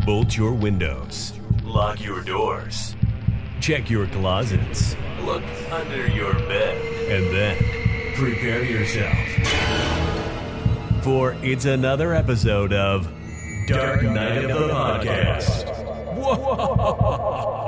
Bolt your windows. Lock your doors. Check your closets. Look under your bed. And then prepare yourself. For it's another episode of Dark Knight of the Podcast. Whoa!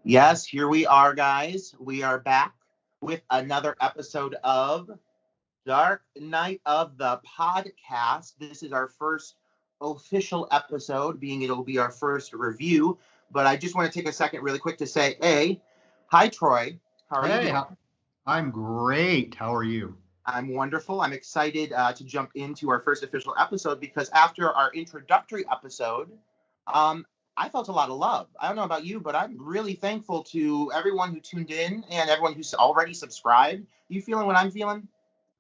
Yes, here we are, guys. We are back with another episode of Dark Knight of the Podcast. This is our first official episode, being it'll be our first review. But I just want to take a second really quick to say, hey, hi, Troy. How are you doing? I'm great. How are you? I'm wonderful. I'm excited to jump into our first official episode because after our introductory episode, I felt a lot of love. I don't know about you, but I'm really thankful to everyone who tuned in and everyone who's already subscribed. You feeling what I'm feeling?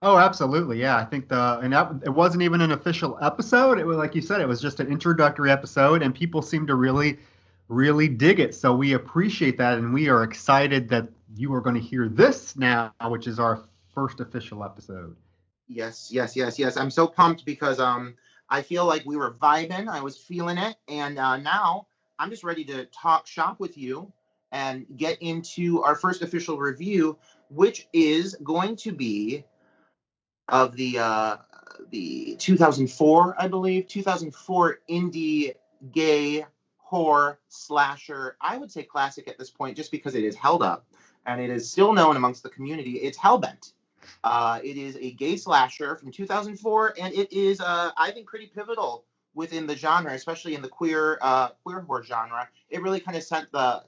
Oh, absolutely. Yeah, I think it wasn't even an official episode. It was, like you said, it was just an introductory episode, and people seem to really, really dig it. So we appreciate that, and we are excited that you are going to hear this now, which is our first official episode. Yes. I'm so pumped because I feel like we were vibing. I was feeling it. And now I'm just ready to talk shop with you and get into our first official review, which is going to be of the 2004, I believe, 2004 indie gay horror slasher. I would say classic at this point just because it is held up and it is still known amongst the community. It's Hellbent. It is a gay slasher from 2004, and it is, I think, pretty pivotal within the genre, especially in the queer horror genre. It really kind of set a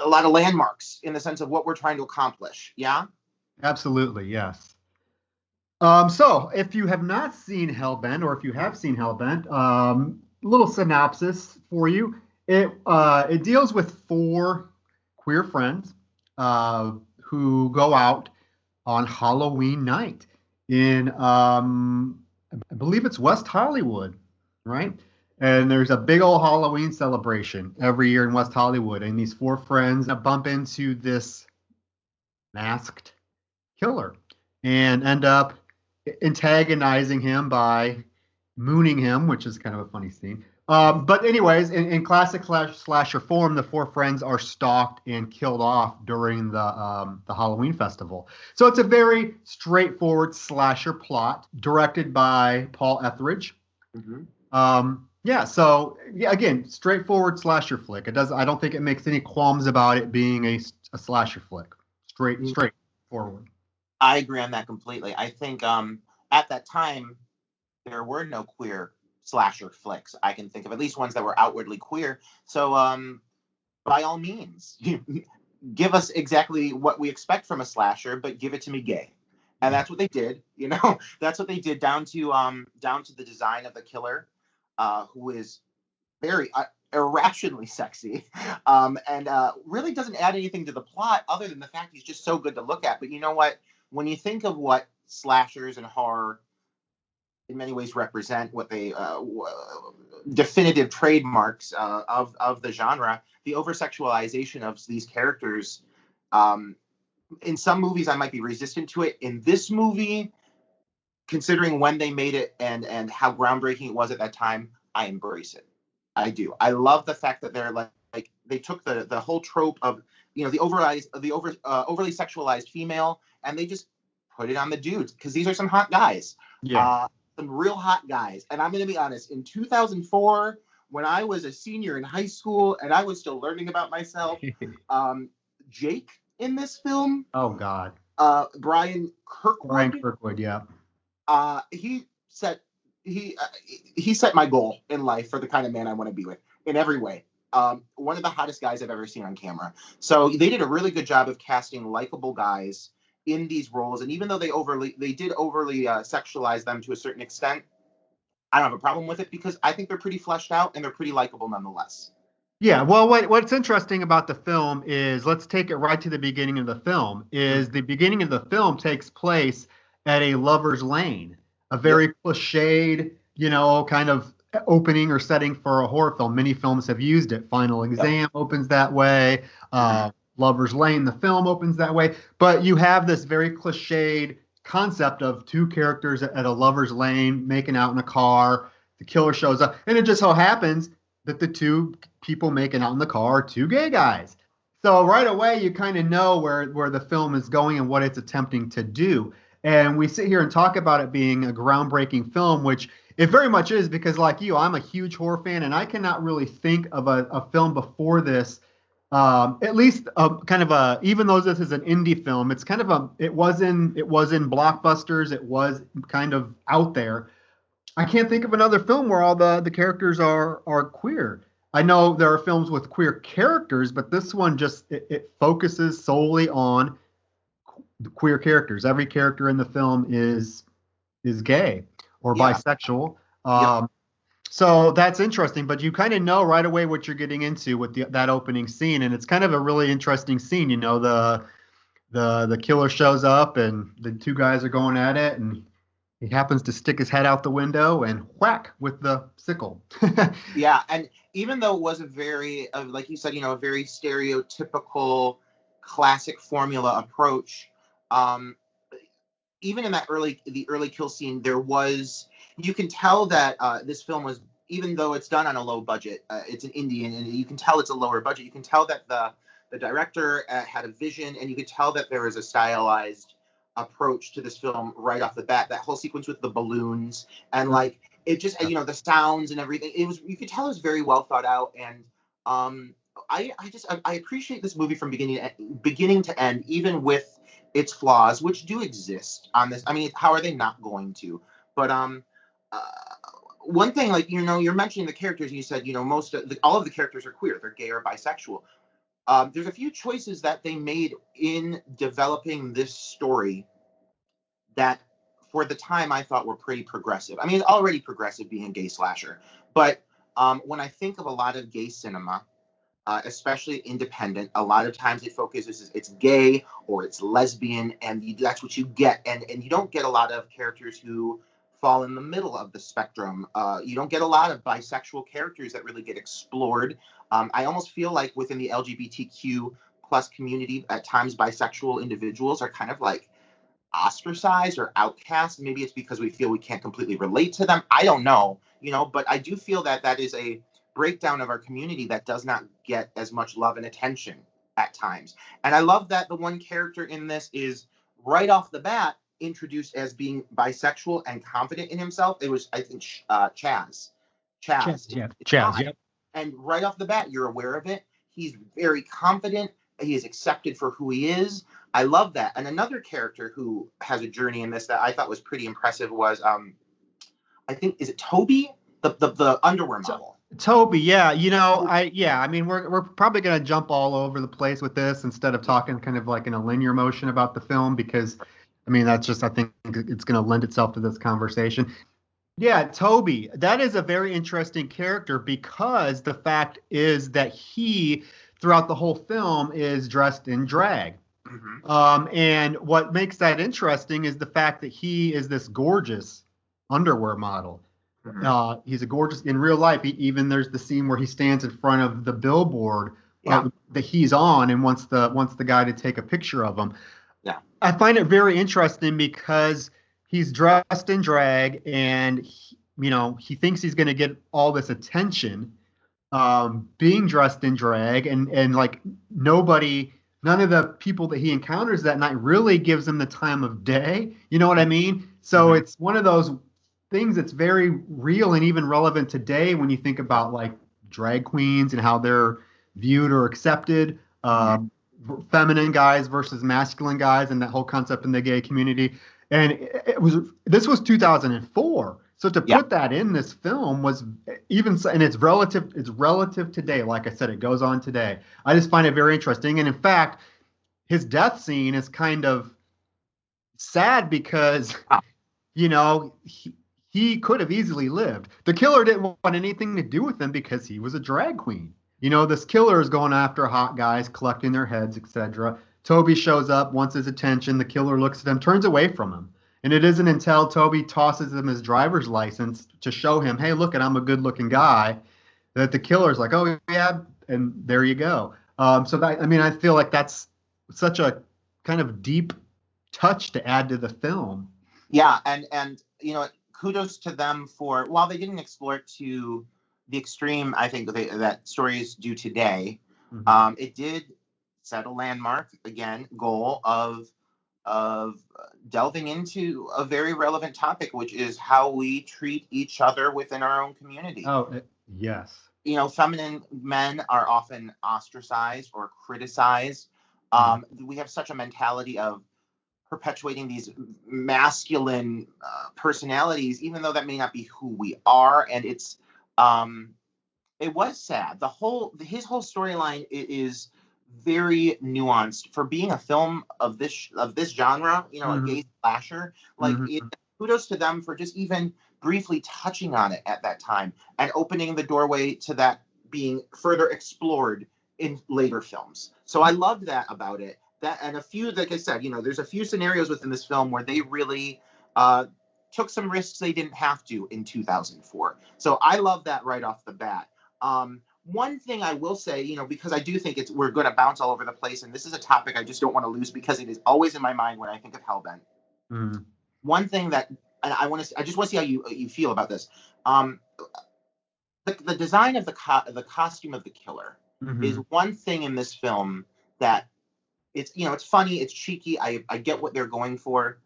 lot of landmarks in the sense of what we're trying to accomplish. Yeah. Absolutely, yes. So if you have not seen Hellbent, or if you have seen Hellbent, little synopsis for you. It deals with four queer friends who go out on Halloween night in, I believe it's West Hollywood, right? And there's a big old Halloween celebration every year in West Hollywood. And these four friends bump into this masked killer and end up antagonizing him by mooning him, which is kind of a funny scene. But anyways, in classic slasher form, the four friends are stalked and killed off during the Halloween festival. So it's a very straightforward slasher plot, directed by Paul Etheredge. Mm-hmm. So again, straightforward slasher flick. I don't think it makes any qualms about it being a slasher flick. Straightforward. I agree on that completely. I think at that time there were no queer slasher flicks I can think of, at least ones that were outwardly queer. So by all means, give us exactly what we expect from a slasher, but give it to me gay. And that's what they did. That's what they did, down to the design of the killer, who is very irrationally sexy, and really doesn't add anything to the plot other than the fact he's just so good to look at. But you know what? When you think of what slashers and horror in many ways represent, what they definitive trademarks of the genre, the over-sexualization of these characters. In some movies, I might be resistant to it. In this movie, considering when they made it and how groundbreaking it was at that time, I embrace it. I do. I love the fact that they're like they took the whole trope of the overly sexualized female, and they just put it on the dudes, because these are some hot guys. Yeah. Some real hot guys. And I'm going to be honest, in 2004, when I was a senior in high school and I was still learning about myself, Jake in this film. Oh, God. Brian Kirkwood. Yeah. He set my goal in life for the kind of man I want to be with in every way. One of the hottest guys I've ever seen on camera. So they did a really good job of casting likable guys in these roles, and even though they did overly sexualize them to a certain extent, I don't have a problem with it because I think they're pretty fleshed out and they're pretty likable nonetheless. Yeah, well, what's interesting about the film is, let's take it right to the beginning of the film, is the beginning of the film takes place at a lover's lane, a Yep. very cliched, kind of opening or setting for a horror film. Many films have used it. Final Yep. Exam opens that way. Mhm. Lover's Lane, the film, opens that way. But you have this very cliched concept of two characters at a lover's lane making out in a car. The killer shows up, and it just so happens that the two people making out in the car are two gay guys. So right away, you kind of know where the film is going and what it's attempting to do. And we sit here and talk about it being a groundbreaking film, which it very much is, because like you, I'm a huge horror fan, and I cannot really think of a film before this. At least kind of even though this is an indie film, it's kind of it was in blockbusters. It was kind of out there. I can't think of another film where all the characters are queer. I know there are films with queer characters, but this one just it focuses solely on queer characters. Every character in the film is gay or Yeah. bisexual. Yep. So that's interesting, but you kind of know right away what you're getting into with that opening scene, and it's kind of a really interesting scene. The killer shows up, and the two guys are going at it, and he happens to stick his head out the window and whack with the sickle. Yeah, and even though it was a very, like you said, a very stereotypical, classic formula approach, um, even in the early kill scene, you can tell that this film was, even though it's done on a low budget, it's an Indian, and you can tell it's a lower budget. You can tell that the director had a vision, and you could tell that there was a stylized approach to this film right off the bat. That whole sequence with the balloons and like it just, the sounds and everything. You could tell it was very well thought out, and I appreciate this movie from beginning to end, even with its flaws, which do exist on this. I mean, how are they not going to? But uh, one thing, like you're mentioning the characters, and you said all of the characters are queer, they're gay or bisexual. There's a few choices that they made in developing this story that, for the time, I thought were pretty progressive. I mean, it's already progressive being a gay slasher, but when I think of a lot of gay cinema, especially independent, a lot of times it focuses it's gay or it's lesbian, and that's what you get, and you don't get a lot of characters who fall in the middle of the spectrum. You don't get a lot of bisexual characters that really get explored. I almost feel like within the LGBTQ plus community, at times bisexual individuals are kind of like ostracized or outcast. Maybe it's because we feel we can't completely relate to them. I don't know, but I do feel that that is a breakdown of our community that does not get as much love and attention at times. And I love that the one character in this is right off the bat introduced as being bisexual and confident in himself. It was, I think, Chaz. Yeah, Chaz. Yep. And right off the bat, you're aware of it. He's very confident. He is accepted for who he is. I love that. And another character who has a journey in this that I thought was pretty impressive was, I think, is it Toby, the underwear model? Toby, yeah. I mean, we're probably going to jump all over the place with this instead of talking kind of like in a linear motion about the film, because, I mean, that's just, I think it's going to lend itself to this conversation. Yeah, Toby, that is a very interesting character, because the fact is that he, throughout the whole film, is dressed in drag. Mm-hmm. And what makes that interesting is the fact that he is this gorgeous underwear model. Mm-hmm. He's a gorgeous in real life. Even there's the scene where he stands in front of the billboard that he's on and wants the guy to take a picture of him. Yeah, I find it very interesting because he's dressed in drag, and he thinks he's going to get all this attention, being dressed in drag, and like none of the people that he encounters that night really gives him the time of day. You know what I mean? So It's one of those things that's very real and even relevant today when you think about like drag queens and how they're viewed or accepted, feminine guys versus masculine guys, and that whole concept in the gay community. And this was 2004. So to put that in this film was and it's relative today. Like I said, it goes on today. I just find it very interesting. And in fact, his death scene is kind of sad because, he could have easily lived. The killer didn't want anything to do with him because he was a drag queen. this killer is going after hot guys, collecting their heads, etc. Toby shows up, wants his attention. The killer looks at him, turns away from him. And it isn't until Toby tosses him his driver's license to show him, hey, look, I'm a good-looking guy, that the killer's like, oh, yeah, and there you go. So I feel like that's such a kind of deep touch to add to the film. Yeah, and kudos to them for, while they didn't explore it to the extreme, I think that stories do today. Mm-hmm. It did set a landmark, again, goal of delving into a very relevant topic, which is how we treat each other within our own community. Yes. Feminine men are often ostracized or criticized. We have such a mentality of perpetuating these masculine personalities, even though that may not be who we are. And it was sad. His whole storyline is very nuanced for being a film of this genre, Mm-hmm. a gay slasher. Kudos to them for just even briefly touching on it at that time and opening the doorway to that being further explored in later films. So I loved that about it. That, and a few, like I said, there's a few scenarios within this film where they really took some risks they didn't have to in 2004. So I love that right off the bat. One thing I will say, because I do think we're going to bounce all over the place, and this is a topic I just don't want to lose because it is always in my mind when I think of Hellbent. Mm-hmm. One thing that, and I just want to see how you feel about this. The design of the costume of the killer Mm-hmm. is one thing in this film that it's funny, it's cheeky. I get what they're going for.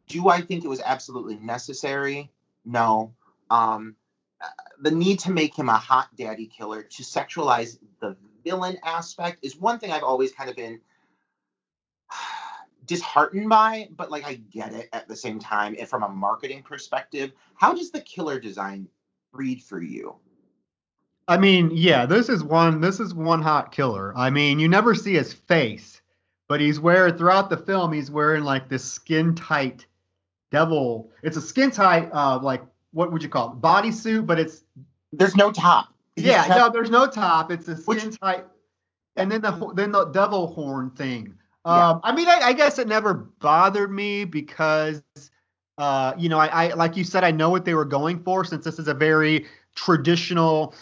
Do I think it was absolutely necessary? No. The need to make him a hot daddy killer, to sexualize the villain aspect, is one thing I've always kind of been disheartened by, but I get it at the same time. And from a marketing perspective, how does the killer design read for you? This is one hot killer. You never see his face, but throughout the film, he's wearing this skin tight devil. It's a skin tight, what would you call it? Bodysuit, but there's no top. There's no top. It's a skin tight, and then the devil horn thing. I guess it never bothered me because, I like you said, I know what they were going for, since this is a very traditional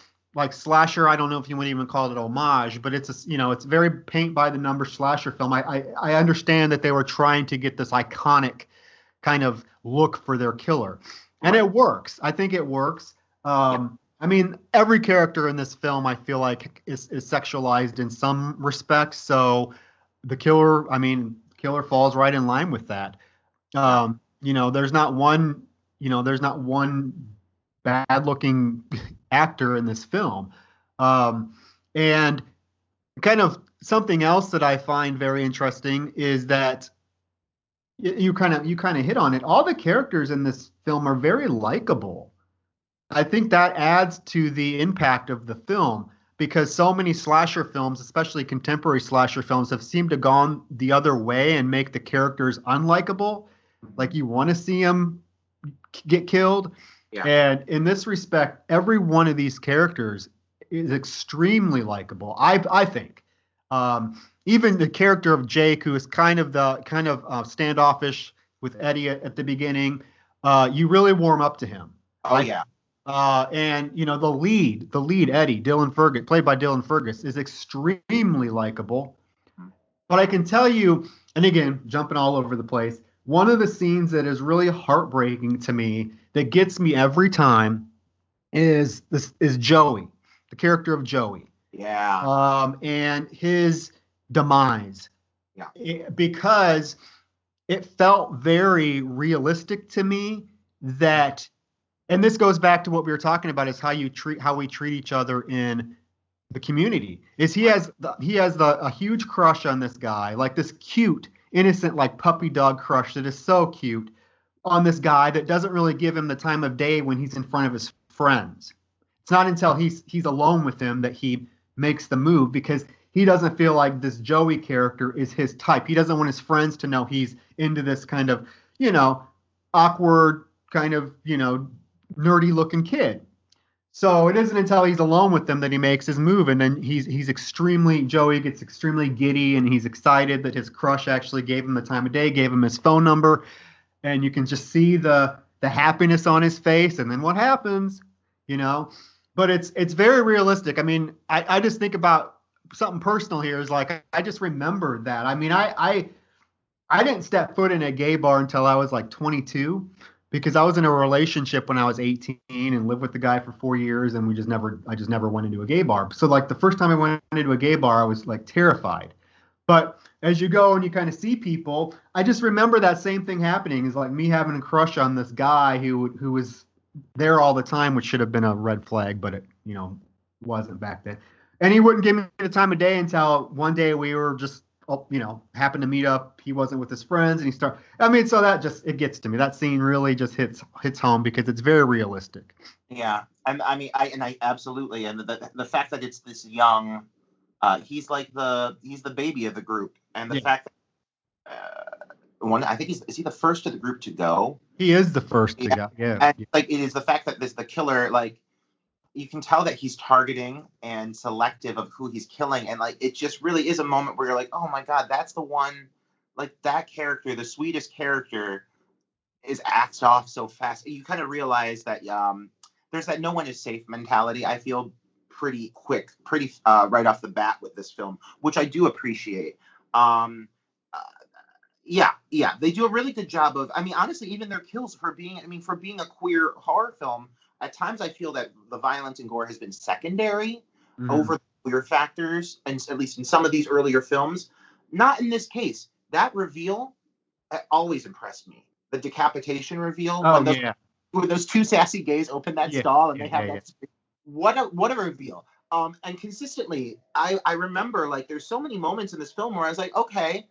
slasher. I don't know if you would even call it homage, but it's it's very paint by the numbers slasher film. I understand that they were trying to get this iconic kind of look for their killer. And it works. I think it works. Every character in this film, I feel like, is sexualized in some respects. So the killer falls right in line with that. There's not one bad-looking actor in this film. And kind of something else that I find very interesting is that you kind of hit on it. All the characters in this film are very likable. I think that adds to the impact of the film, because so many slasher films, especially contemporary slasher films, have seemed to gone the other way and make the characters unlikable. You want to see them get killed. Yeah. And in this respect, every one of these characters is extremely likable, I think. Even the character of Jake, who is kind of standoffish with Eddie at the beginning, you really warm up to him. Oh, yeah. And the lead Eddie, Dylan Fergus, played by Dylan Fergus, is extremely likable. But I can tell you, and again, jumping all over the place, one of the scenes that is really heartbreaking to me, that gets me every time, is Joey, the character of Joey. Yeah. And his demise. Yeah. Because it felt very realistic to me that, and this goes back to what we were talking about, is how we treat each other in the community. Is he has a huge crush on this guy, this cute, innocent, puppy dog crush that is so cute on this guy that doesn't really give him the time of day when he's in front of his friends. It's not until he's alone with him that he makes the move, because he doesn't feel like this Joey character is his type. He doesn't want his friends to know he's into this kind of, awkward, kind of, nerdy looking kid. So it isn't until he's alone with them that he makes his move, and then Joey gets extremely giddy, and he's excited that his crush actually gave him the time of day, gave him his phone number, and you can just see the happiness on his face, and then what happens, you know? But it's very realistic. I mean, I just think about something personal here is like I just remembered that. I mean, I didn't step foot in a gay bar until I was like 22 because I was in a relationship when I was 18 and lived with the guy for 4 years, and I just never went into a gay bar. So like the first time I went into a gay bar, I was like terrified. But as you go and you kind of see people, I just remember that same thing happening. Is like me having a crush on this guy who was there all the time, which should have been a red flag, but it, wasn't back then. And he wouldn't give me the time of day until one day we were just, happened to meet up. He wasn't with his friends, and so that just, it gets to me. That scene really just hits home because it's very realistic. Yeah. And I absolutely, and the fact that it's this young, he's the baby of the group, and the fact that I think is he the first of the group to go? He is the first to go. Yeah. And like it is the fact that the killer, like you can tell that he's targeting and selective of who he's killing, and like it just really is a moment where you're like, oh my god, that's the one, like that character, the sweetest character, is axed off so fast. You kind of realize that there's that no one is safe mentality. I feel pretty quick, right off the bat with this film, which I do appreciate. Yeah, they do a really good job of. I mean, honestly, even their kills for being a queer horror film, at times I feel that the violence and gore has been secondary over the queer factors, and at least in some of these earlier films. Not in this case. That reveal always impressed me. The decapitation reveal. When those two sassy gays open that stall and they have that. What a reveal. And consistently, I remember like there's so many moments in this film where I was like, okay,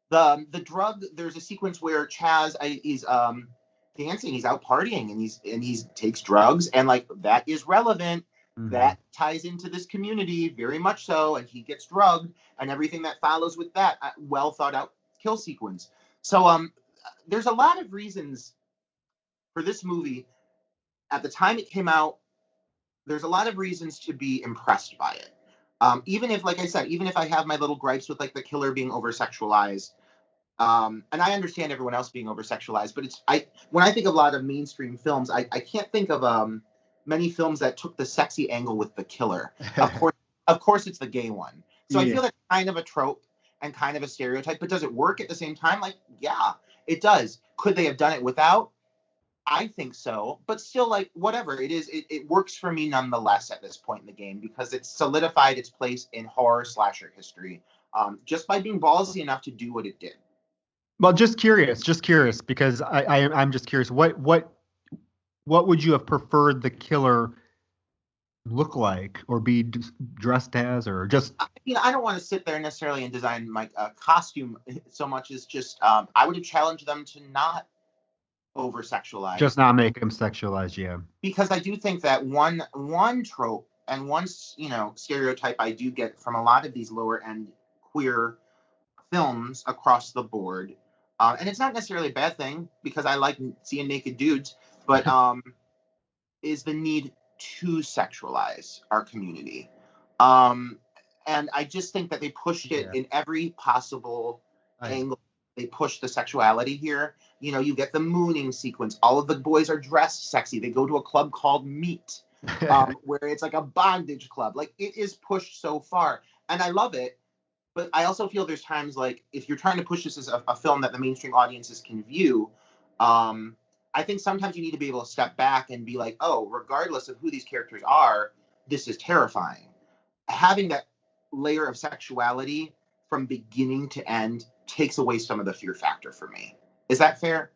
the drug. There's a sequence where Chaz is dancing, he's out partying, and he takes drugs, and like that is relevant. That ties into this community very much so, and he gets drugged, and everything that follows with that well thought out kill sequence. So there's a lot of reasons for this movie. At the time it came out, there's a lot of reasons to be impressed by it. Even if, like I said, even if I have my little gripes with like the killer being over sexualized, and I understand everyone else being over sexualized, but when I think of a lot of mainstream films, I can't think of many films that took the sexy angle with the killer. Of course, it's the gay one. So I feel that's kind of a trope and kind of a stereotype, but does it work at the same time? Like, yeah, it does. Could they have done it without? I think so, but still, like, whatever it is, it works for me nonetheless at this point in the game because it's solidified its place in horror slasher history just by being ballsy enough to do what it did. Well, just curious, because I'm just curious. What would you have preferred the killer look like or be dressed as, or just? I don't want to sit there necessarily and design my costume so much as just I would have challenged them to not over sexualized, just not make him sexualized. Yeah, because I do think that one trope and one stereotype I do get from a lot of these lower end queer films across the board, and it's not necessarily a bad thing because I like seeing naked dudes, but is the need to sexualize our community, and I just think that they pushed it in every possible angle. They push the sexuality here. You get the mooning sequence. All of the boys are dressed sexy. They go to a club called Meat, where it's like a bondage club. Like, it is pushed so far. And I love it. But I also feel there's times, like, if you're trying to push this as a film that the mainstream audiences can view, I think sometimes you need to be able to step back and be like, oh, regardless of who these characters are, this is terrifying. Having that layer of sexuality from beginning to end takes away some of the fear factor for me. Is that fair?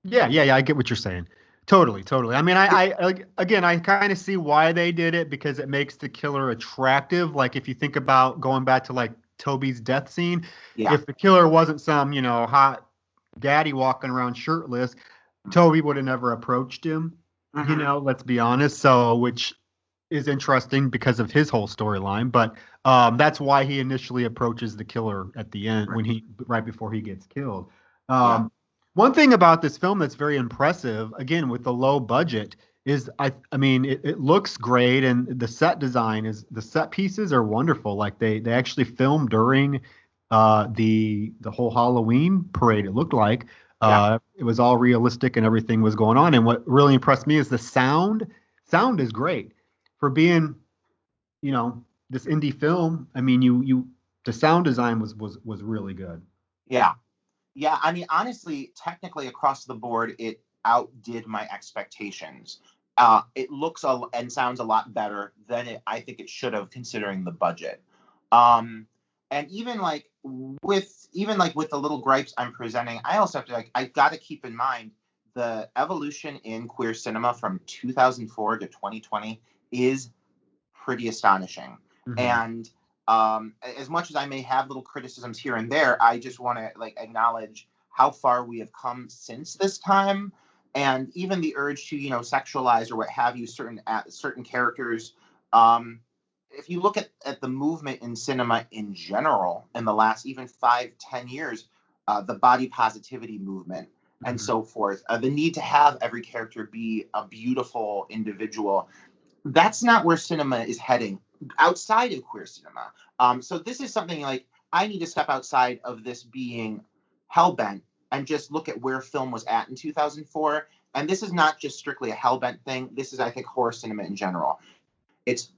Yeah. I get what you're saying. Totally. I mean, I kind of see why they did it because it makes the killer attractive. Like, if you think about going back to like Toby's death scene, if the killer wasn't some, hot daddy walking around shirtless, Toby would have never approached him. Let's be honest. So, which is interesting because of his whole storyline, but that's why he initially approaches the killer at the end right before he gets killed. One thing about this film that's very impressive, again, with the low budget, I mean, it looks great, and the set design the set pieces are wonderful. Like they actually filmed during the whole Halloween parade. It looked like it was all realistic and everything was going on. And what really impressed me is the sound. Sound is great for being, this indie film. I mean, the sound design was really good. Yeah. Yeah. I mean, honestly, technically across the board, it outdid my expectations. It looks and sounds a lot better than I think it should have, considering the budget. And even with the little gripes I'm presenting, I also have to I got to keep in mind the evolution in queer cinema from 2004 to 2020 is pretty astonishing. Mhm. And as much as I may have little criticisms here and there, I just want to acknowledge how far we have come since this time, and even the urge to sexualize or what have you certain characters. If you look at the movement in cinema in general in the last even 5-10 years, the body positivity movement and so forth, the need to have every character be a beautiful individual, that's not where cinema is heading outside of queer cinema. So this is something I need to step outside of this being Hellbent and just look at where film was at in 2004. And this is not just strictly a Hellbent thing. This is, I think, horror cinema in general. It's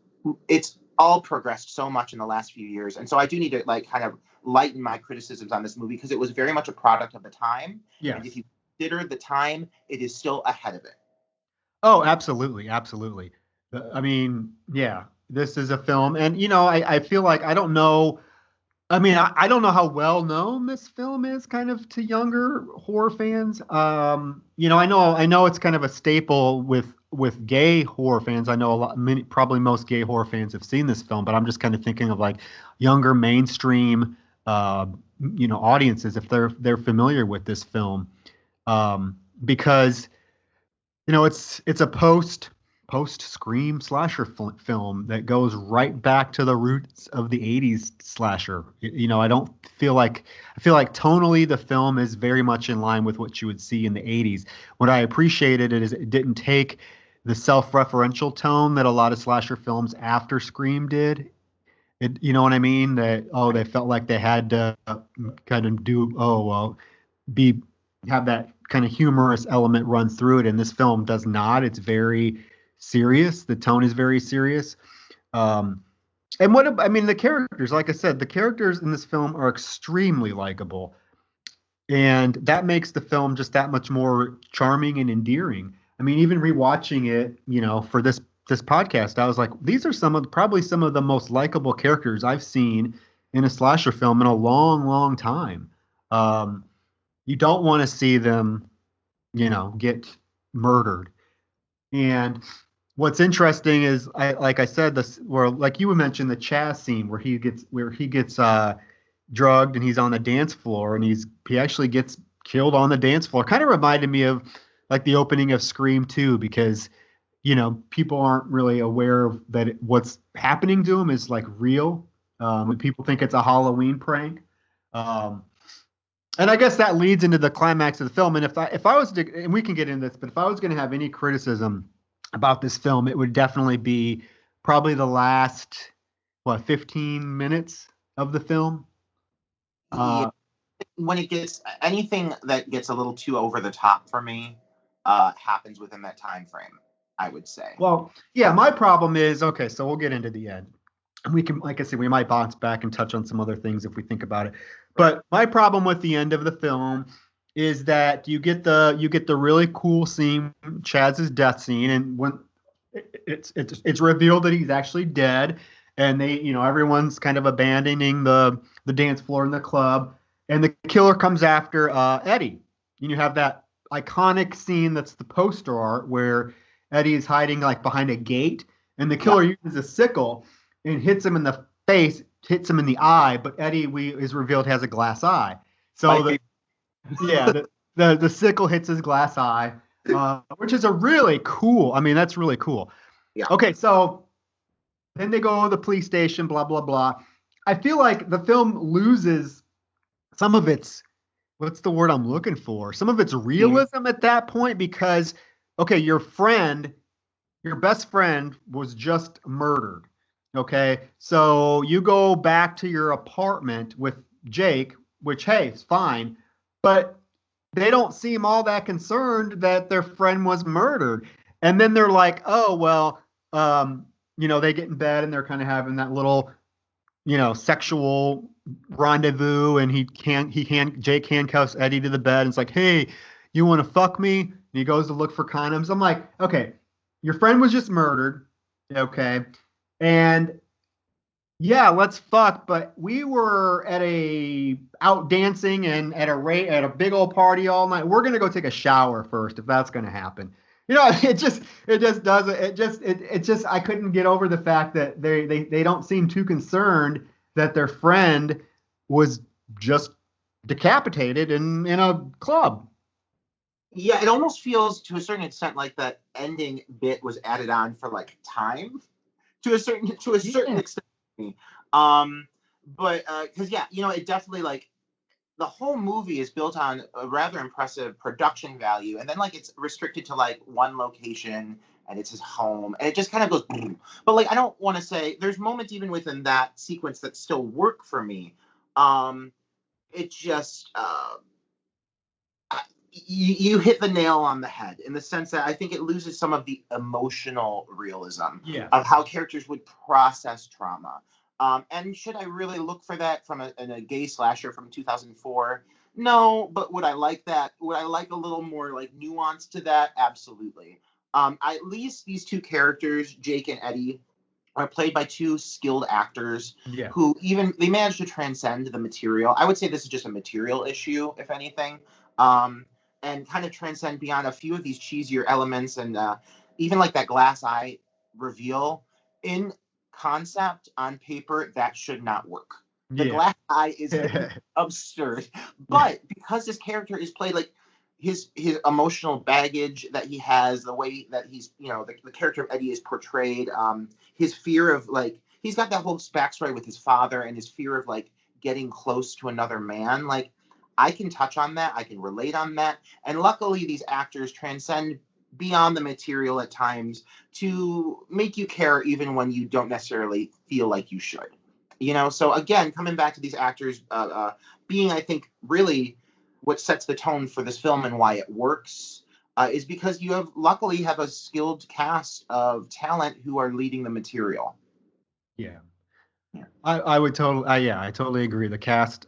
all progressed so much in the last few years. And so I do need to kind of lighten my criticisms on this movie, because it was very much a product of the time. Yes. And if you consider the time, it is still ahead of it. Oh, absolutely. Absolutely. I mean, yeah, this is a film, and I feel like I don't know. I mean, I don't know how well known this film is, kind of, to younger horror fans. I know it's kind of a staple with gay horror fans. I know probably most gay horror fans have seen this film, but I'm just kind of thinking of younger mainstream, audiences, if they're familiar with this film, because it's a post Scream slasher film that goes right back to the roots of the 80s slasher. I feel like tonally the film is very much in line with what you would see in the 80s. What I appreciated is it didn't take the self-referential tone that a lot of slasher films after Scream did. You know what I mean? That they felt like they had to kind of have that kind of humorous element run through it, and this film does not. It's very serious. The tone is very serious. And the characters, like I said, the characters in this film are extremely likable, and that makes the film just that much more charming and endearing. I mean, even rewatching it, for this podcast, I was like, these are probably some of the most likable characters I've seen in a slasher film in a long, long time. You don't want to see them, get murdered. And what's interesting is, like I said, where, like you mentioned, the Chaz scene where he gets drugged and he's on the dance floor, and he actually gets killed on the dance floor. Kind of reminded me of the opening of Scream 2, because people aren't really aware of that what's happening to him is real. People think it's a Halloween prank. And I guess that leads into the climax of the film. And if I was to, and we can get into this, but if I was going to have any criticism about this film, it would definitely be probably the last 15 minutes of the film. When it gets anything that gets a little too over the top for me, happens within that time frame, I would say. Well, yeah, my problem is, okay, so we'll get into the end. And we can, like I said, we might bounce back and touch on some other things if we think about it. But my problem with the end of the film is that you get the really cool scene, Chaz's death scene, and when it's revealed that he's actually dead, and they, everyone's kind of abandoning the dance floor in the club, and the killer comes after Eddie. And you have that iconic scene that's the poster art where Eddie is hiding behind a gate, and the killer uses a sickle and hits him in the face, hits him in the eye, but Eddie is revealed has a glass eye. So the sickle hits his glass eye, which is a really cool. I mean, that's really cool. Yeah. Okay, so then they go to the police station, blah blah blah. I feel like the film loses some of its, what's the word I'm looking for? Some of its realism at that point, because okay, your friend your best friend was just murdered. Okay. So you go back to your apartment with Jake, which, hey, it's fine. But they don't seem all that concerned that their friend was murdered. And then they're like, oh, well, they get in bed and they're kind of having that little, sexual rendezvous. And Jake handcuffs Eddie to the bed. And it's like, hey, you want to fuck me? And he goes to look for condoms. I'm like, okay, your friend was just murdered. Okay. And yeah, let's fuck. But we were out dancing and at a big old party all night. We're gonna go take a shower first if that's gonna happen. It just doesn't. It just I couldn't get over the fact that they don't seem too concerned that their friend was just decapitated in a club. Yeah, it almost feels to a certain extent like that ending bit was added on for like time to a certain extent. But because it definitely, like, the whole movie is built on a rather impressive production value, and then like it's restricted to like one location and it's his home, and it just kind of goes boom. But like I don't want to say there's moments even within that sequence that still work for me. It just you hit the nail on the head in the sense that I think it loses some of the emotional realism of how characters would process trauma. And should I really look for that from a gay slasher from 2004? No, but would I like that? Would I like a little more like nuance to that? Absolutely. At least these two characters, Jake and Eddie, are played by two skilled actors who they managed to transcend the material. I would say this is just a material issue, if anything. And kind of transcend beyond a few of these cheesier elements, and even like that glass eye reveal in concept on paper that should not work. The glass eye is absurd, but because this character is played like his emotional baggage that he has, the way that he's the character of Eddie is portrayed, his fear of like he's got that whole backstory with his father and his fear of like getting close to another man. Like I can touch on that, I can relate on that, and luckily these actors transcend beyond the material at times to make you care even when you don't necessarily feel like you should. So again, coming back to these actors being, I think, really what sets the tone for this film and why it works is because you luckily have a skilled cast of talent who are leading the material. I would totally I totally agree. The cast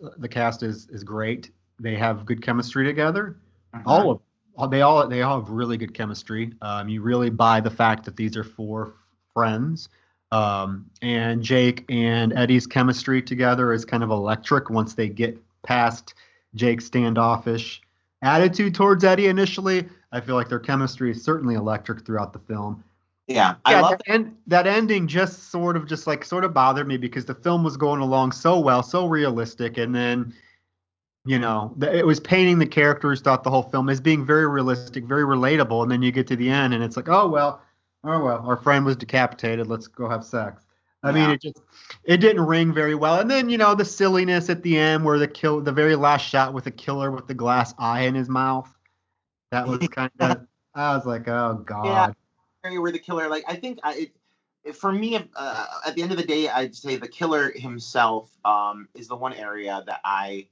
is great. They have good chemistry together. They all have really good chemistry. You really buy the fact that these are four friends. And Jake and Eddie's chemistry together is kind of electric once they get past Jake's standoffish attitude towards Eddie initially. I feel like their chemistry is certainly electric throughout the film. I love that ending just sort of bothered me because the film was going along so well, so realistic, and then it was painting the characters throughout the whole film as being very realistic, very relatable, and then you get to the end and it's like, oh well, our friend was decapitated, let's go have sex. I mean, it didn't ring very well. And then the silliness at the end where the very last shot with the killer with the glass eye in his mouth, that was kind of I was like, oh god. Where the killer, like, I think for me, at the end of the day, I'd say the killer himself is the one area that I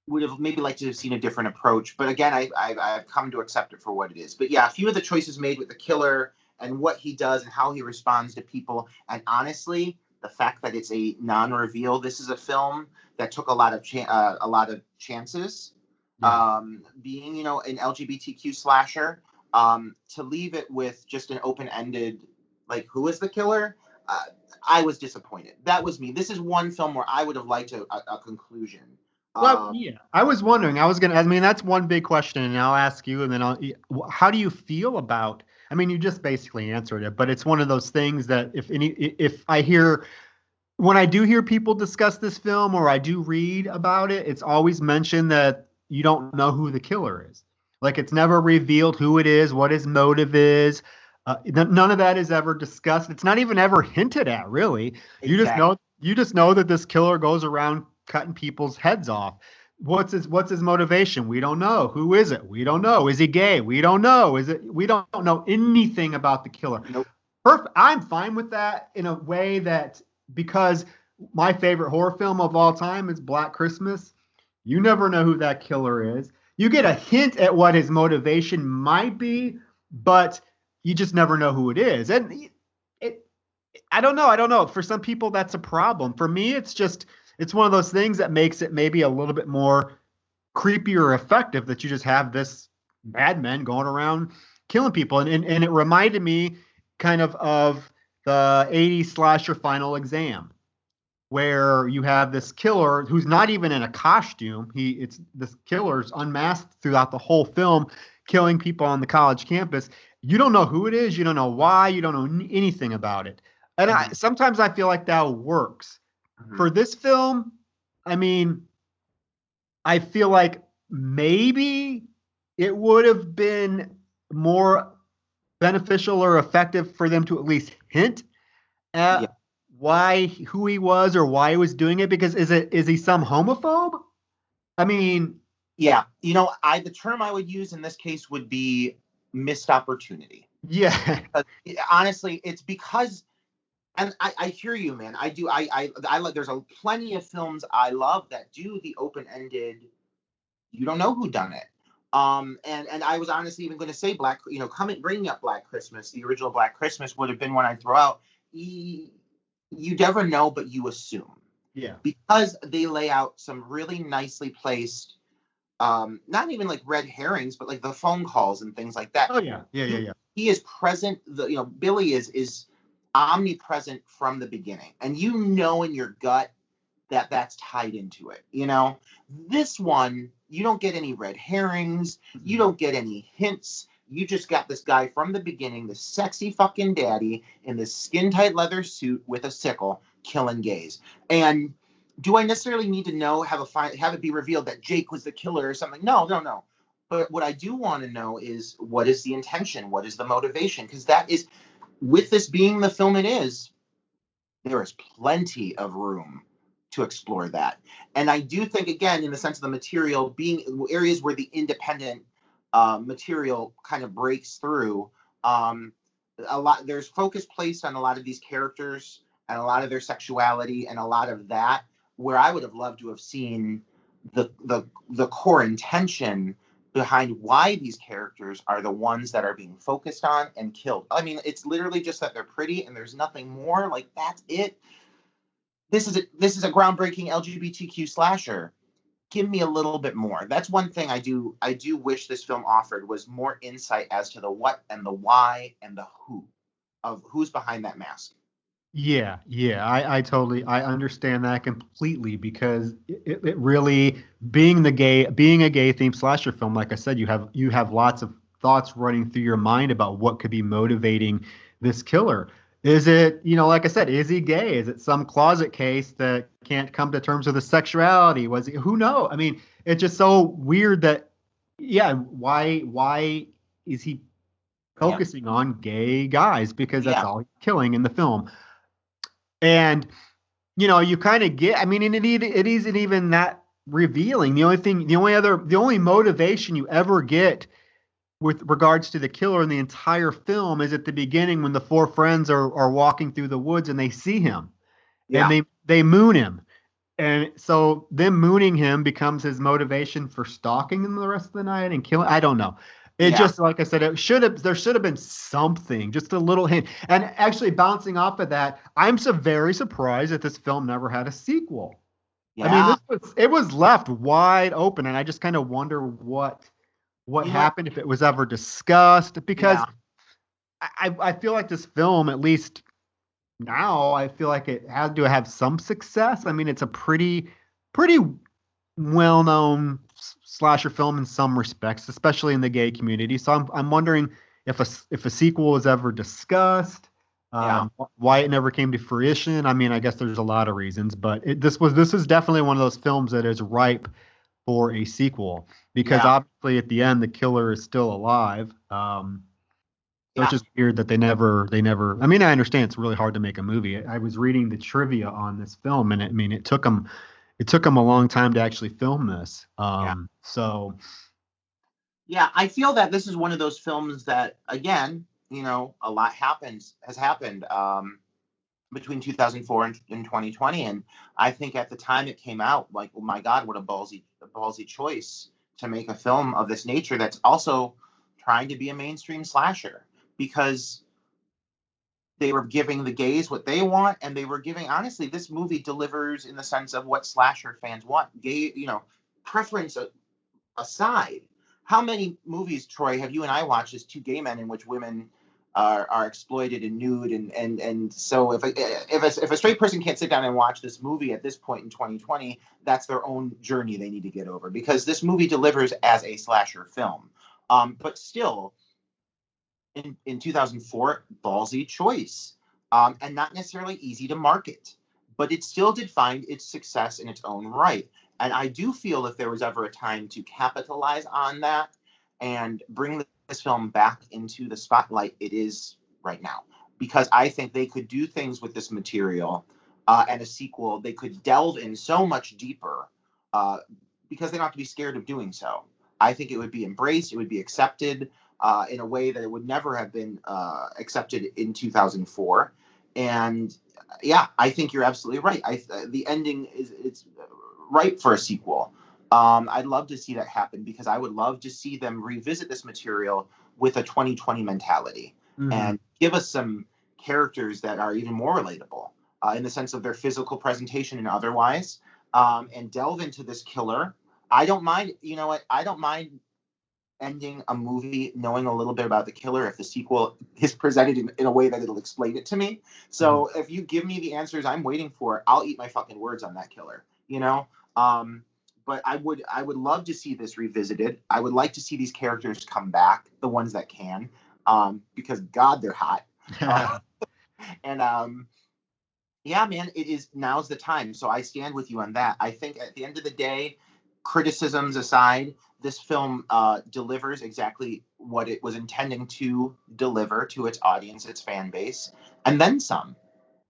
would have maybe liked to have seen a different approach. But again, I've come to accept it for what it is. But yeah, a few of the choices made with the killer and what he does and how he responds to people, and honestly, the fact that it's a non-reveal. This is a film that took a lot of chances, being an LGBTQ slasher. To leave it with just an open-ended, like, who is the killer? I was disappointed. That was me. This is one film where I would have liked a conclusion. Well, I was wondering. That's one big question, and I'll ask you, and then how do you feel about? I mean, you just basically answered it, but it's one of those things that when I do hear people discuss this film or I do read about it, it's always mentioned that you don't know who the killer is. Like, it's never revealed who it is, what his motive is. None of that is ever discussed. It's not even ever hinted at, really. Exactly. You just know that this killer goes around cutting people's heads off. what's his motivation? We don't know. Who is it? We don't know. Is he gay? We don't know. We don't know anything about the killer. Nope. Perfect. I'm fine with that in a way that, because my favorite horror film of all time is Black Christmas. You never know who that killer is. You get a hint at what his motivation might be, but you just never know who it is. And I don't know. For some people, that's a problem. For me, it's one of those things that makes it maybe a little bit more creepy or effective, that you just have this madman going around killing people. And it reminded me kind of the 80s slasher Final Exam, where you have this killer who's not even in a costume. This killer's unmasked throughout the whole film, killing people on the college campus. You don't know who it is. You don't know why. You don't know anything about it. And sometimes I feel like that works. For this film, I mean, I feel like maybe it would have been more beneficial or effective for them to at least hint at who he was or why he was doing it. Because is he some homophobe? I mean, yeah, the term I would use in this case would be missed opportunity. Yeah. Honestly, it's because, and I hear you, man. I do. I there's plenty of films I love that do the open-ended. You don't know who done it. And I was honestly even going to say bringing up Black Christmas, the original Black Christmas would have been one I'd throw out. You never know, but you assume. Yeah. Because they lay out some really nicely placed, not even like red herrings, but like the phone calls and things like that. Oh yeah. Yeah. He is present. Billy is omnipresent from the beginning, and in your gut that that's tied into it. This one, you don't get any red herrings, you don't get any hints. You just got this guy from the beginning, this sexy fucking daddy in this skin tight leather suit with a sickle, killing gays. And do I necessarily need to have it be revealed that Jake was the killer or something? No. But what I do want to know is, what is the intention? What is the motivation? Because that is, with this being the film it is, there is plenty of room to explore that. And I do think, again, in the sense of the material being areas where the independent material kind of breaks through, there's focus placed on a lot of these characters and a lot of their sexuality and a lot of that, where I would have loved to have seen the core intention behind why these characters are the ones that are being focused on and killed. I mean, it's literally just that they're pretty and there's nothing more. Like, that's it. This is a groundbreaking LGBTQ slasher. Give me a little bit more. That's one thing I do wish this film offered, was more insight as to the what and the why and the who of who's behind that mask. Yeah. I totally understand that completely, because it really, being a gay themed slasher film, like I said, you have lots of thoughts running through your mind about what could be motivating this killer. Is it, like I said, is he gay? Is it some closet case that can't come to terms with his sexuality? Was he? Who knows? I mean, it's just so weird that, why is he focusing on gay guys? Because that's all he's killing in the film. And, you kind of get, I mean, and it isn't even that revealing. The only motivation you ever get with regards to the killer in the entire film is at the beginning, when the four friends are walking through the woods and they see him, and they moon him. And so them mooning him becomes his motivation for stalking him the rest of the night and killing. I don't know. It just, like I said, there should have been something, just a little hint. And actually, bouncing off of that, I'm very surprised that this film never had a sequel. Yeah. I mean, it was left wide open, and I just kind of wonder what happened, if it was ever discussed, because I feel like this film, at least now, I feel like it had to have some success. I mean, it's a pretty well-known slasher film in some respects, especially in the gay community. So I'm wondering if a sequel was ever discussed, why it never came to fruition. I mean, I guess there's a lot of reasons, but this is definitely one of those films that is ripe for a sequel, because obviously at the end the killer is still alive. So it's just weird that they never. I mean, I understand it's really hard to make a movie. I was reading the trivia on this film, and it took them it took them a long time to actually film this. Yeah. So Yeah, I feel that this is one of those films that, again, a lot has happened between 2004 and 2020, and I think at the time it came out, like, oh my God, what a ballsy choice to make a film of this nature that's also trying to be a mainstream slasher, because they were giving the gays what they want, and they were giving, honestly, this movie delivers in the sense of what slasher fans want. Gay, preference aside, how many movies, Troy, have you and I watched as two gay men in which women are exploited and nude, and so if a straight person can't sit down and watch this movie at this point in 2020, that's their own journey they need to get over, because this movie delivers as a slasher film, but still in 2004, ballsy choice, and not necessarily easy to market, but it still did find its success in its own right. And I do feel if there was ever a time to capitalize on that and bring this film back into the spotlight, it is right now. Because I think they could do things with this material, and a sequel. They could delve in so much deeper, because they don't have to be scared of doing so. I think it would be embraced, it would be accepted in a way that it would never have been accepted in 2004. And yeah, I think you're absolutely right. The ending it's ripe for a sequel. I'd love to see that happen, because I would love to see them revisit this material with a 2020 mentality, and give us some characters that are even more relatable in the sense of their physical presentation and otherwise, and delve into this killer. I don't mind, I don't mind ending a movie knowing a little bit about the killer if the sequel is presented in a way that it'll explain it to me. So if you give me the answers I'm waiting for, I'll eat my fucking words on that killer, but I would love to see this revisited. I would like to see these characters come back, the ones that can, because God, they're hot. And yeah, man, now's the time. So I stand with you on that. I think at the end of the day, criticisms aside, this film delivers exactly what it was intending to deliver to its audience, its fan base, and then some.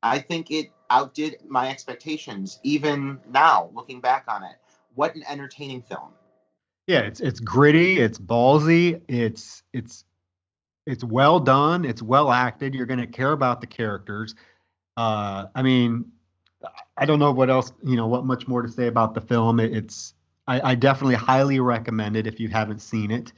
I think it outdid my expectations, even now, looking back on it. What an entertaining film. yeah, it's gritty, it's ballsy, it's well done, it's well acted. You're going to care about the characters. I mean, I don't know what else, what much more to say about the film. I definitely highly recommend it if you haven't seen it.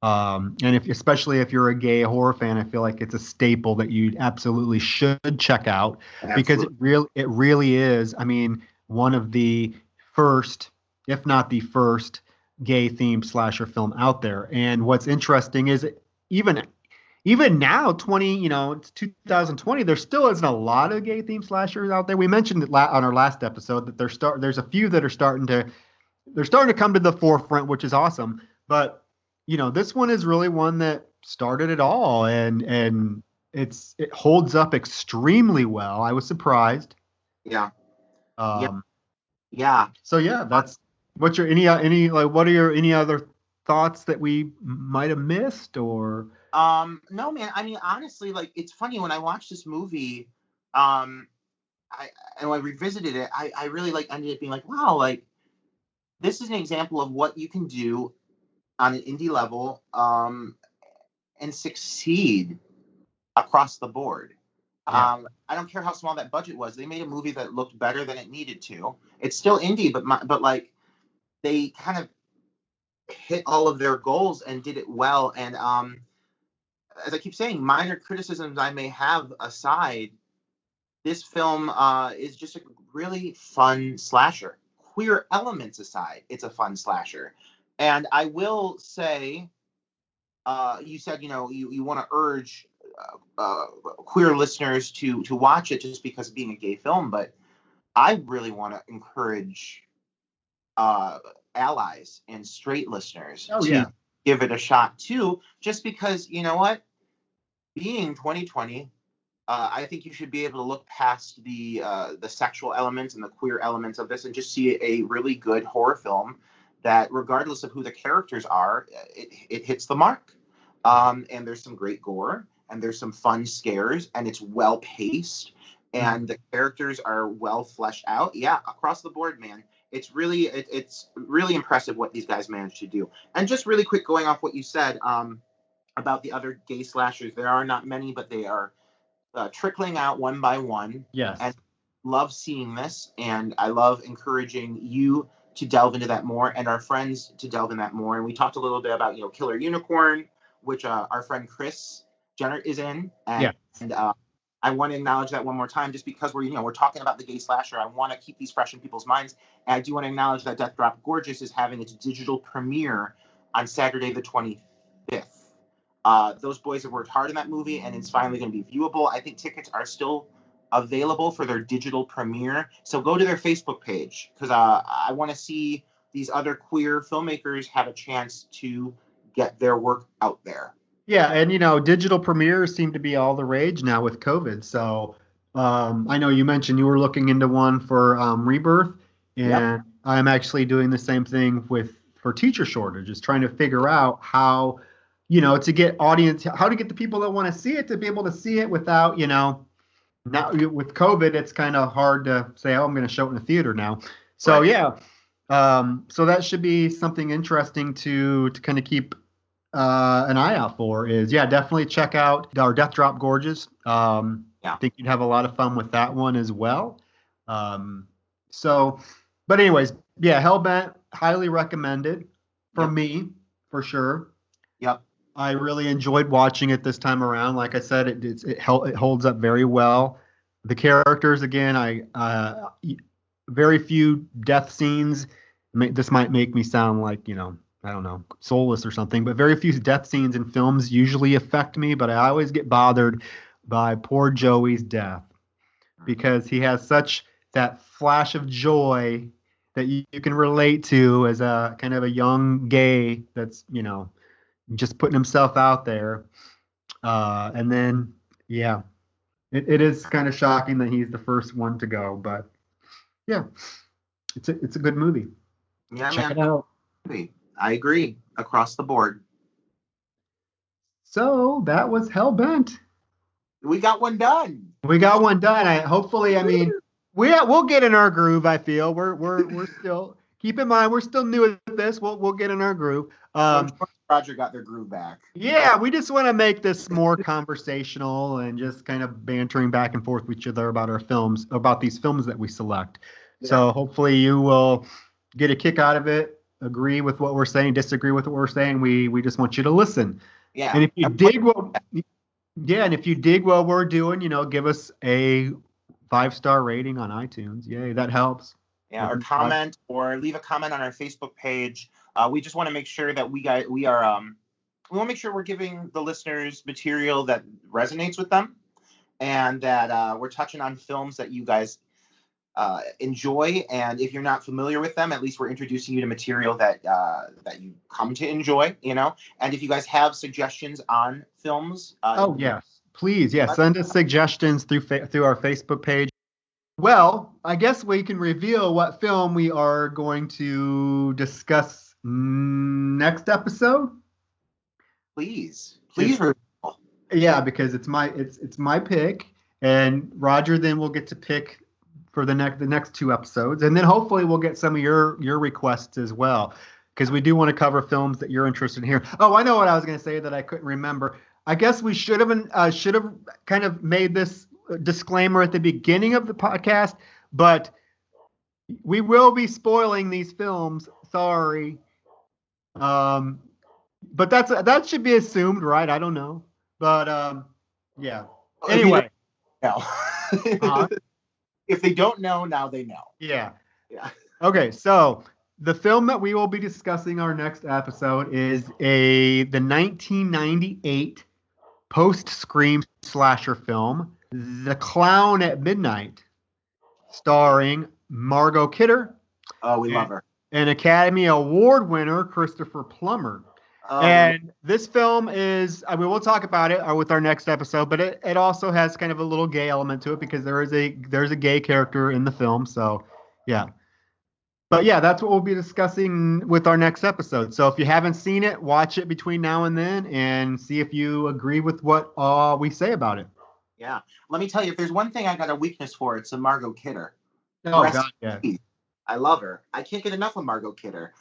And especially if you're a gay horror fan, I feel like it's a staple that you absolutely should check out. Absolutely. Because it really is. I mean, one of the first, if not the first, gay themed slasher film out there. And what's interesting is even even now, it's 2020, there still isn't a lot of gay themed slashers out there. We mentioned it on our last episode that there's a few that are starting to come to the forefront, which is awesome. But this one is really one that started it all, and it holds up extremely well. I was surprised. Yeah. Yeah. So yeah, that's what's your any like what are your any other thoughts that we might have missed or No, man. I mean, honestly, like, it's funny when I watched this movie, um, and when I revisited it, I really ended up being like, wow, like, this is an example of what you can do on an indie level, and succeed across the board. Yeah. I don't care how small that budget was. They made a movie that looked better than it needed to. It's still indie, but like, they kind of hit all of their goals and did it well. And as I keep saying, minor criticisms I may have aside, this film is just a really fun slasher. Queer elements aside, it's a fun slasher. And I will say, you said, you want to urge queer listeners to watch it just because of being a gay film, but I really want to encourage allies and straight listeners to give it a shot too, just because, you know what? Being 2020, I think you should be able to look past the sexual elements and the queer elements of this and just see a really good horror film that, regardless of who the characters are, it hits the mark. And there's some great gore, and there's some fun scares, and it's well paced, and the characters are well fleshed out. Yeah, across the board, man. it's really impressive what these guys managed to do. And just really quick, going off what you said about the other gay slashers, there are not many, but they are trickling out one by one. Yes. And love seeing this, and I love encouraging you to delve into that more, and our friends to delve in that more. And we talked a little bit about Killer Unicorn, which our friend Chris Jenner is in, and I want to acknowledge that one more time, just because we're talking about the gay slasher. I want to keep these fresh in people's minds, and I do want to acknowledge that Death Drop Gorgeous is having its digital premiere on Saturday the 25th. Those boys have worked hard in that movie, and it's finally going to be viewable. I think tickets are still available for their digital premiere, so go to their Facebook page, because I want to see these other queer filmmakers have a chance to get their work out there. Yeah, and digital premieres seem to be all the rage now with COVID. So I know you mentioned you were looking into one for Rebirth, and Yep. I'm actually doing the same thing for Teacher Shortage, just trying to figure out how, to get how to get the people that want to see it to be able to see it without, now with COVID, it's kind of hard to say, oh, I'm going to show it in the theater now. So Right. yeah, so that should be something interesting to kind of keep an eye out for. Definitely check out our Death Drop Gorgeous. I think you'd have a lot of fun with that one as well. But anyways, Hellbent, highly recommended for me, for sure. Yep. I really enjoyed watching it this time around. Like I said, it holds up very well. The characters, again, very few death scenes. This might make me sound like, I don't know, soulless or something, but very few death scenes in films usually affect me, but I always get bothered by poor Joey's death, because he has such that flash of joy that you can relate to as a kind of a young gay that's, just putting himself out there. And then, it is kind of shocking that he's the first one to go, but yeah, it's a good movie. Yeah, Check man. it out. I agree across the board. So that was Hellbent. We got one done. Hopefully, we'll get in our groove. I feel we're still, keep in mind, we're still new at this. We'll get in our groove. Roger got their groove back. Yeah, we just want to make this more conversational and just kind of bantering back and forth with each other about our films, about these films that we select. Yeah. So hopefully you will get a kick out of it, agree with what we're saying, disagree with what we're saying. We just want you to listen. Yeah. And if you dig what we're doing, give us a 5-star rating on iTunes. Yay, that helps. Yeah, or comment, or leave a comment on our Facebook page. We just want to make sure that we want to make sure we're giving the listeners material that resonates with them, and that we're touching on films that you guys enjoy. And if you're not familiar with them, at least we're introducing you to material that you come to enjoy. And if you guys have suggestions on films, yes, please, send us suggestions through our Facebook page. Well, I guess we can reveal what film we are going to discuss next episode. Please reveal. Yeah, because it's my pick, and Roger then will get to pick for the next 2 episodes, and then hopefully we'll get some of your requests as well, because we do want to cover films that you're interested in hearing. Oh, I know what I was going to say that I couldn't remember. I guess we should have kind of made this disclaimer at the beginning of the podcast, but we will be spoiling these films. Sorry. But that should be assumed, right? I don't know. But yeah. Anyway. If they don't know, now they know. Yeah. Okay, so the film that we will be discussing our next episode is the 1998 post-Scream slasher film, The Clown at Midnight, starring Margot Kidder. Oh, we love her. An Academy Award winner, Christopher Plummer. And this film is, we'll talk about it with our next episode, but it also has kind of a little gay element to it, because there's a gay character in the film. So, yeah. But yeah, that's what we'll be discussing with our next episode. So if you haven't seen it, watch it between now and then and see if you agree with what we say about it. Yeah. Let me tell you, if there's one thing I got a weakness for, it's a Margot Kidder. Oh, God, yeah. I love her. I can't get enough of Margot Kidder.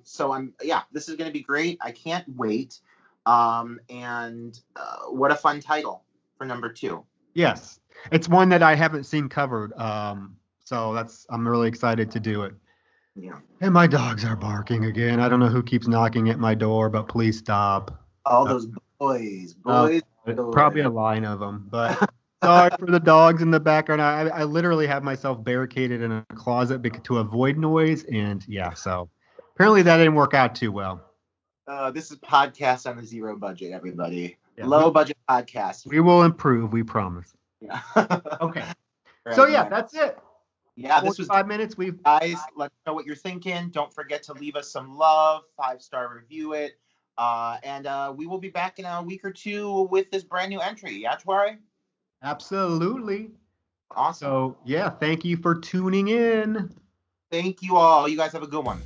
So this is going to be great. I can't wait. And what a fun title for number 2. Yes, it's one that I haven't seen covered. So I'm really excited to do it. Yeah. And my dogs are barking again. I don't know who keeps knocking at my door, but please stop. All those boys. Boys. Probably a line of them, but sorry for the dogs in the background. I literally have myself barricaded in a closet to avoid noise, and yeah, so apparently that didn't work out too well. This is podcast on a zero budget, everybody. Yeah, Low budget podcast. We will improve, we promise. Yeah. Okay. Right, So yeah, man. that's it. Yeah, this was 5 minutes. guys. Let us know what you're thinking. Don't forget to leave us some love. 5-star review it. And we will be back in a week or 2 with this brand new entry. Yeah, Tuare? Absolutely. Awesome. So yeah, thank you for tuning in. Thank you all. You guys have a good one.